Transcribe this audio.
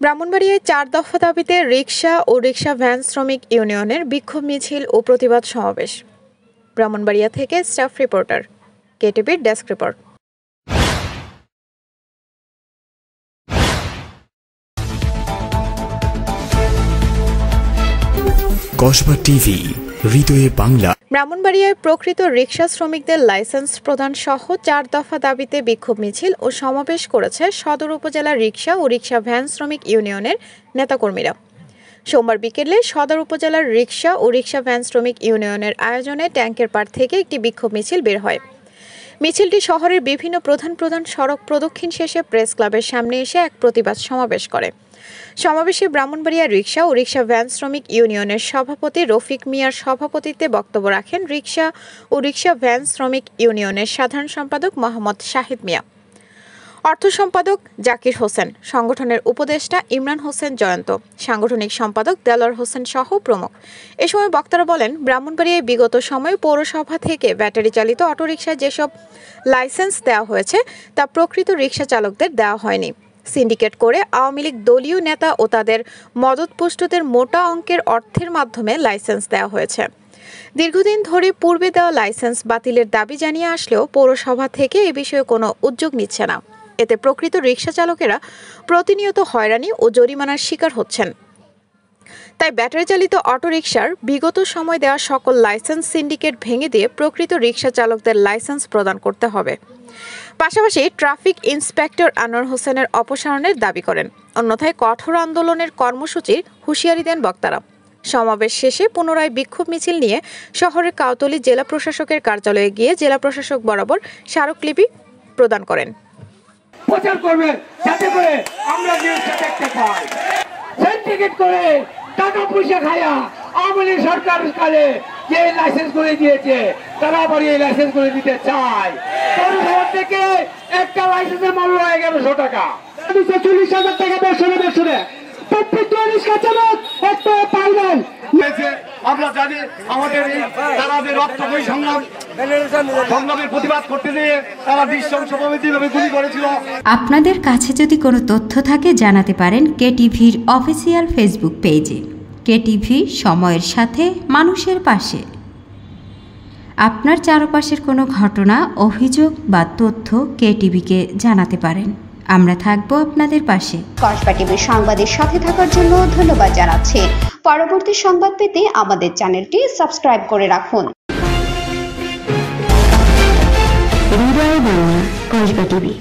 ব্রাহ্মণবাড়িয়ায় ৪ দফা দাবিতে রিকশা ও rickshaw van শ্রমিক ইউনিয়নের বিক্ষোভ মিছিল ও প্রতিবাদ সমাবেশ। ব্রাহ্মণবাড়িয়া থেকে স্টাফ রিপোর্টার, কেটিভির ডেস্ক রিপোর্ট। কসবা টিভি, হৃদয়ে বাংলা। ব্রাহ্মণবাড়িয়ায় প্রকৃত রিকশা শ্রমিকদের লাইসেন্স প্রদান সহ ৪ দফা দাবিতে বিক্ষোভ মিছিল ও সমাবেশ করেছে সদর উপজেলার রিকশা ও রিকশা ভ্যান শ্রমিক ইউনিয়নের নেতাকর্মীরা। সোমবার বিকেলে সদর উপজেলার রিকশা ও রিকশা ভ্যান শ্রমিক ইউনিয়নের আয়োজনে ট্যাঙ্কের পাড় থেকে একটি বিক্ষোভ মিছিল বের হয়। মিছিলটি শহরের বিভিন্ন প্রধান সড়ক প্রদক্ষিণ শেষে প্রেস ক্লাবের সামনে এসে এক প্রতিবাদ সমাবেশ করে। সমাবেশে ব্রাহ্মণবাড়িয়া রিকশা ও রিকশা ভ্যান শ্রমিক ইউনিয়নের সভাপতি রফিক মিয়ার সভাপতিত্বে বক্তব্য রাখেন রিকশা ও রিকশা ভ্যান শ্রমিক ইউনিয়নের সাধারণ সম্পাদক মোহাম্মদ শাহিদ মিয়া, অর্থ সম্পাদক জাকির হোসেন, সংগঠনের উপদেষ্টা ইমরান হোসেন জয়ন্ত, সাংগঠনিক সম্পাদক দেলোয়ার হোসেন সহ প্রমুখ। এ সময় বক্তারা বলেন, ব্রাহ্মণবাড়িয়ায় বিগত সময়ে পৌরসভা থেকে ব্যাটারি চালিত অটোরিকশায় যেসব লাইসেন্স দেওয়া হয়েছে তা প্রকৃত রিকশা চালকদের দেওয়া হয়নি। সিন্ডিকেট করে আওয়ামী লীগ দলীয় নেতা ও তাদের মদতপুষ্টদের মোটা অঙ্কের অর্থের মাধ্যমে লাইসেন্স দেওয়া হয়েছে। দীর্ঘদিন ধরে পূর্বে দেওয়া লাইসেন্স বাতিলের দাবি জানিয়ে আসলেও পৌরসভা থেকে এ বিষয়ে কোনো উদ্যোগ নিচ্ছে না। এতে প্রকৃত রিকশা চালকেরা প্রতিনিয়ত হয়রানি ও জরিমানার শিকার হচ্ছেন। তাই ব্যাটারি চালিত অটোরিকশার বিগত সময় দেওয়া সকল লাইসেন্স সিন্ডিকেট ভেঙে দিয়ে প্রকৃত রিকশা চালকদের লাইসেন্স প্রদান করতে হবে। পাশাপাশি ট্রাফিক ইন্সপেক্টর আনোয়ার হোসেনের অপসারণের দাবি করেন। অন্যথায় কঠোর আন্দোলনের কর্মসূচির হুঁশিয়ারি দেন বক্তারা। সমাবেশ শেষে পুনরায় বিক্ষোভ মিছিল নিয়ে শহরের কাউতলী জেলা প্রশাসকের কার্যালয়ে গিয়ে জেলা প্রশাসক বরাবর স্মারকলিপি প্রদান করেন। প্রচার করবেন যাতে করে আমরা জিনিসটা দেখতে পাই। সিন্ডিকেট করে টাকা পয়সা খায়া আওয়ামী লীগ সরকার কালে যে লাইসেন্স করে দিয়েছে তারা আবার এই লাইসেন্স করে দিতে চায়। পৌরসভা থেকে একটা লাইসেন্সের মূল্য 1100 টাকা, 40,000 টাকা বছরে প্রত্যেকটা রিকশা চালক একটা পাই নাই। আমরা জানি আমাদের তারা যে রক্তময় সংগ্রামের প্রতিবাদ করতে গিয়ে তারা নৃশংসভাবে গুলি করেছিল। আপনাদের কাছে যদি কোনো তথ্য থাকে জানাতে পারেন কেটিভির অফিসিয়াল ফেসবুক পেজে। কেটিভি, সময়ের সাথে মানুষের পাশে। আপনার চারপাশের কোনো ঘটনা, অভিযোগ বা তথ্য কেটিভিকে জানাতে পারেন। আমরা থাকবো আপনাদের পাশে। কসবা টিভির সংবাদের সাথে থাকার জন্য ধন্যবাদ জানাচ্ছি। পরবর্তী সংবাদ পেতে আমাদের চ্যানেলটি সাবস্ক্রাইব করে রাখুন। কসবা টিভি।